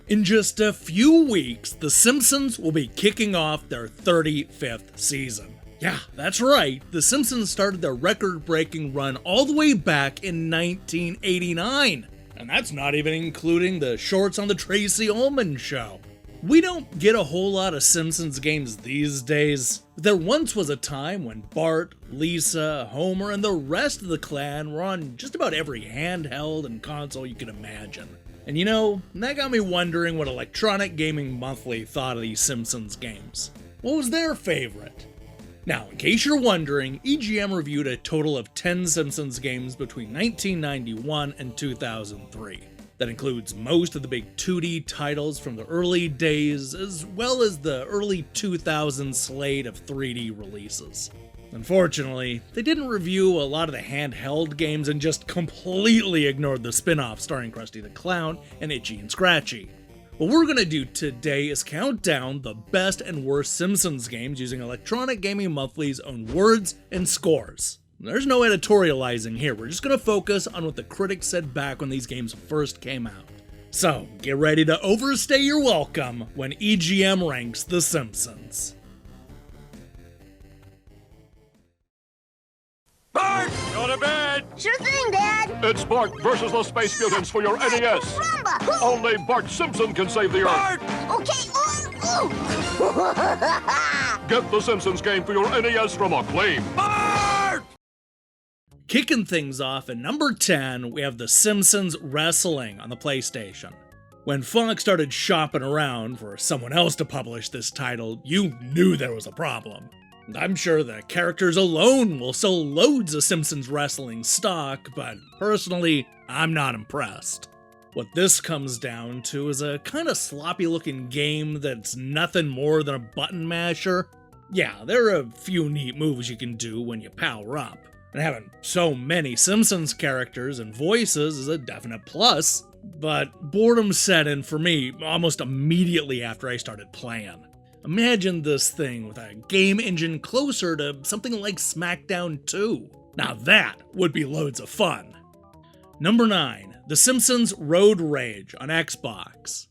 In just a few weeks, The Simpsons will be kicking off their 35th season. Yeah, that's right, The Simpsons started their record-breaking run all the way back in 1989. And that's not even including the shorts on the Tracey Ullman Show. We don't get a whole lot of Simpsons games these days, but there once was a time when Bart, Lisa, Homer, and the rest of the clan were on just about every handheld and console you can imagine. And you know, that got me wondering what Electronic Gaming Monthly thought of these Simpsons games. What was their favorite? Now, in case you're wondering, EGM reviewed a total of 10 Simpsons games between 1991 and 2003. That includes most of the big 2D titles from the early days, as well as the early 2000s slate of 3D releases. Unfortunately, they didn't review a lot of the handheld games and just completely ignored the spin-off starring Krusty the Clown and Itchy and Scratchy. What we're gonna do today is count down the best and worst Simpsons games using Electronic Gaming Monthly's own words and scores. There's no editorializing here, we're just gonna focus on what the critics said back when these games first came out. So, get ready to overstay your welcome when EGM ranks The Simpsons. Bart! Go to bed! Sure thing, Dad! It's Bart versus the Space Mutants for your NES. Rumba! Only Bart Simpson can save the Earth. Bart! Okay, Get the Simpsons game for your NES from Acclaim. Bart! Kicking things off at number 10, we have the Simpsons Wrestling on the PlayStation. When Fox started shopping around for someone else to publish this title, you knew there was a problem. I'm sure the characters alone will sell loads of Simpsons Wrestling stock, but personally, I'm not impressed. What this comes down to is a kinda sloppy looking game that's nothing more than a button masher. Yeah, there are a few neat moves you can do when you power up, and having so many Simpsons characters and voices is a definite plus, but boredom set in for me almost immediately after I started playing. Imagine this thing with a game engine closer to something like SmackDown 2. Now that would be loads of fun. Number 9, The Simpsons Road Rage on Xbox.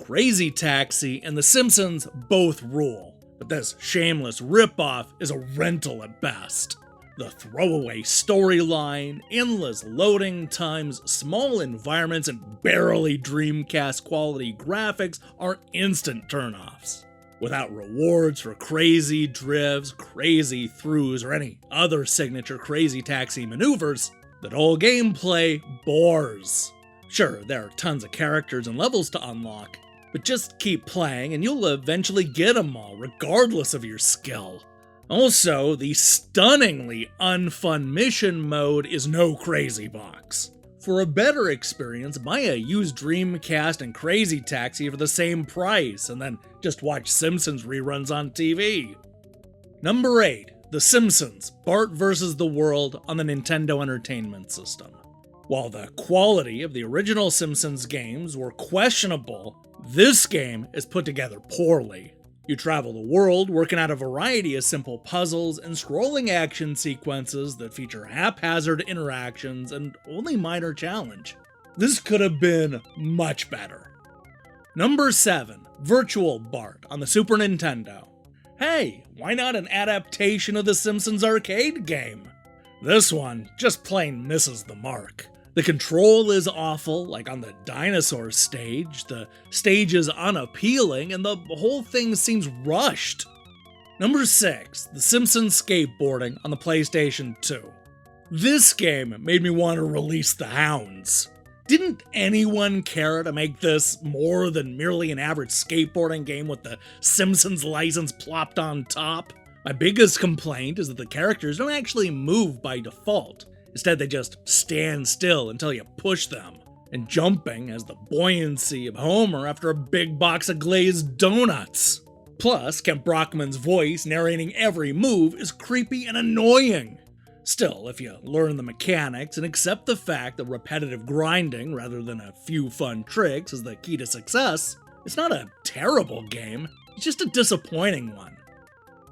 Crazy Taxi and The Simpsons both rule, but this shameless ripoff is a rental at best. The throwaway storyline, endless loading times, small environments, and barely Dreamcast quality graphics are instant turnoffs. Without rewards for crazy drifts, crazy throughs, or any other signature Crazy Taxi maneuvers, that whole gameplay bores. Sure, there are tons of characters and levels to unlock, but just keep playing and you'll eventually get them all, regardless of your skill. Also, the stunningly unfun mission mode is no crazy box. For a better experience, buy a used Dreamcast and Crazy Taxi for the same price, and then just watch Simpsons reruns on TV. Number 8, The Simpsons, Bart vs. the World on the Nintendo Entertainment System. While the quality of the original Simpsons games were questionable, this game is put together poorly. You travel the world working out a variety of simple puzzles and scrolling action sequences that feature haphazard interactions and only minor challenge. This could have been much better. Number 7, Virtual Bart on the Super Nintendo. Hey, why not an adaptation of the Simpsons arcade game? This one just plain misses the mark. The control is awful, like on the dinosaur stage, the stage is unappealing, and the whole thing seems rushed. Number 6, The Simpsons Skateboarding on the PlayStation 2. This game made me want to release the hounds. Didn't anyone care to make this more than merely an average skateboarding game with the Simpsons license plopped on top? My biggest complaint is that the characters don't actually move by default. Instead, they just stand still until you push them, and jumping has the buoyancy of Homer after a big box of glazed donuts. Plus, Kent Brockman's voice narrating every move is creepy and annoying. Still, if you learn the mechanics and accept the fact that repetitive grinding rather than a few fun tricks is the key to success, it's not a terrible game, it's just a disappointing one.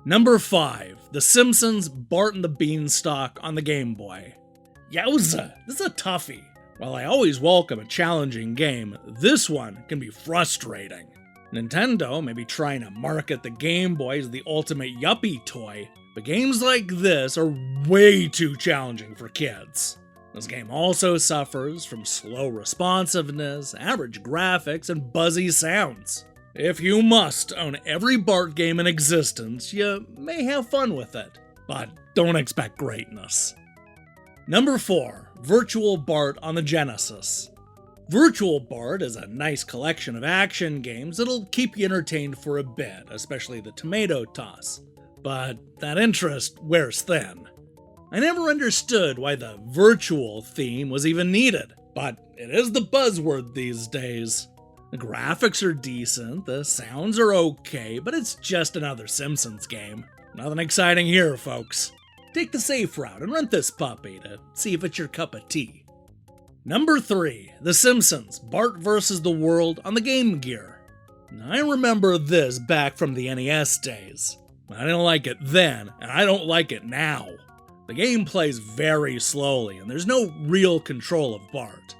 Number 5, The Simpsons Bart and the Beanstalk on the Game Boy. Yowza, this is a toughie. While I always welcome a challenging game, this one can be frustrating. Nintendo may be trying to market the Game Boy as the ultimate yuppie toy, but games like this are way too challenging for kids. This game also suffers from slow responsiveness, average graphics, and buzzy sounds. If you must own every Bart game in existence, you may have fun with it, but don't expect greatness. Number 4, Virtual Bart on the Genesis. Virtual Bart is a nice collection of action games that'll keep you entertained for a bit, especially the tomato toss. But that interest wears thin. I never understood why the virtual theme was even needed, but it is the buzzword these days. The graphics are decent, the sounds are okay, but it's just another Simpsons game. Nothing exciting here, folks. Take the safe route and rent this puppy to see if it's your cup of tea. Number 3, The Simpsons, Bart vs. the World on the Game Gear. I remember this back from the NES days. I didn't like it then, and I don't like it now. The game plays very slowly, and there's no real control of Bart.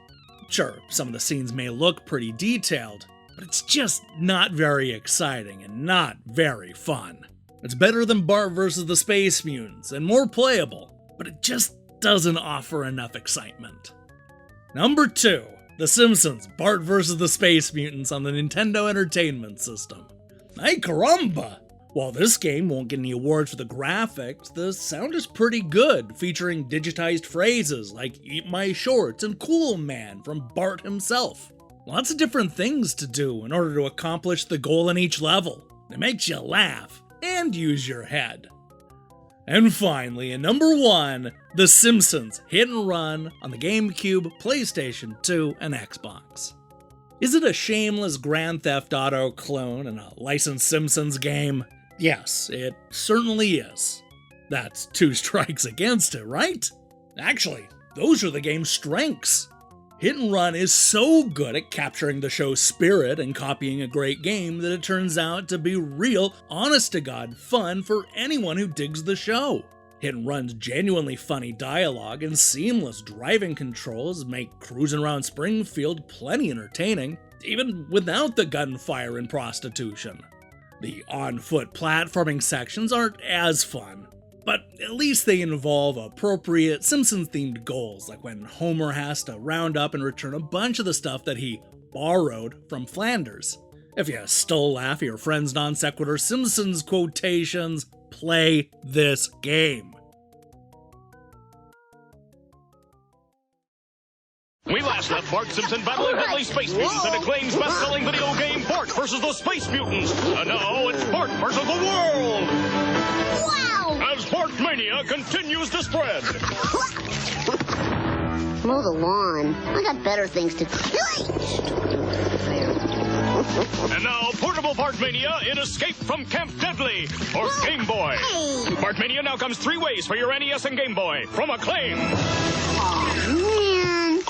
Sure, some of the scenes may look pretty detailed, but it's just not very exciting and not very fun. It's better than Bart vs. the Space Mutants and more playable, but it just doesn't offer enough excitement. Number 2, The Simpsons, Bart vs. the Space Mutants on the Nintendo Entertainment System. Ay caramba! While this game won't get any awards for the graphics, the sound is pretty good, featuring digitized phrases like "Eat my shorts" and "Cool man" from Bart himself. Lots of different things to do in order to accomplish the goal in each level. It makes you laugh and use your head. And finally, at number 1, The Simpsons Hit and Run on the GameCube, PlayStation 2, and Xbox. Is it a shameless Grand Theft Auto clone and a licensed Simpsons game? Yes, it certainly is. That's 2 strikes against it, right? Actually, those are the game's strengths. Hit and Run is so good at capturing the show's spirit and copying a great game that it turns out to be real, honest-to-God fun for anyone who digs the show. Hit and Run's genuinely funny dialogue and seamless driving controls make cruising around Springfield plenty entertaining, even without the gunfire and prostitution. The on-foot platforming sections aren't as fun, but at least they involve appropriate Simpsons-themed goals, like when Homer has to round up and return a bunch of the stuff that he borrowed from Flanders. If you still laugh at your friend's non-sequitur Simpsons quotations, play this game. We last left Bart Simpson battling deadly space mutants in Acclaim's best-selling video game Bart vs. the Space Mutants. And now it's Bart vs. the world! Wow! As Bartmania continues to spread. Mow the lawn. I got better things to do. And now, portable Bartmania in Escape from Camp Deadly for Game Boy. Hey! Bartmania now comes 3 ways for your NES and Game Boy from Acclaim. Oh, man.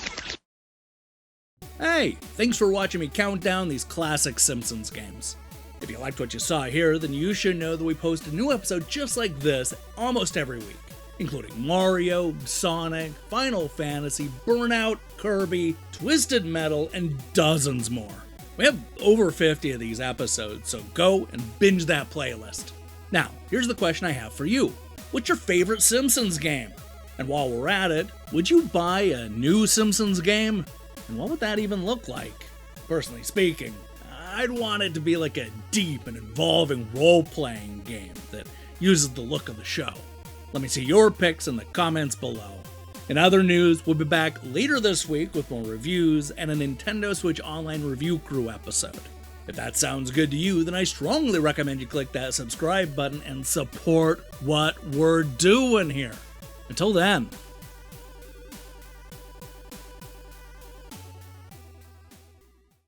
Hey, thanks for watching me count down these classic Simpsons games. If you liked what you saw here, then you should know that we post a new episode just like this almost every week, including Mario, Sonic, Final Fantasy, Burnout, Kirby, Twisted Metal, and dozens more. We have over 50 of these episodes, so go and binge that playlist. Now, here's the question I have for you. What's your favorite Simpsons game? And while we're at it, would you buy a new Simpsons game? And what would that even look like? Personally speaking, I'd want it to be like a deep and involving role-playing game that uses the look of the show. Let me see your picks in the comments below. In other news, we'll be back later this week with more reviews and a Nintendo Switch Online Review Crew episode. If that sounds good to you, then I strongly recommend you click that subscribe button and support what we're doing here. Until then,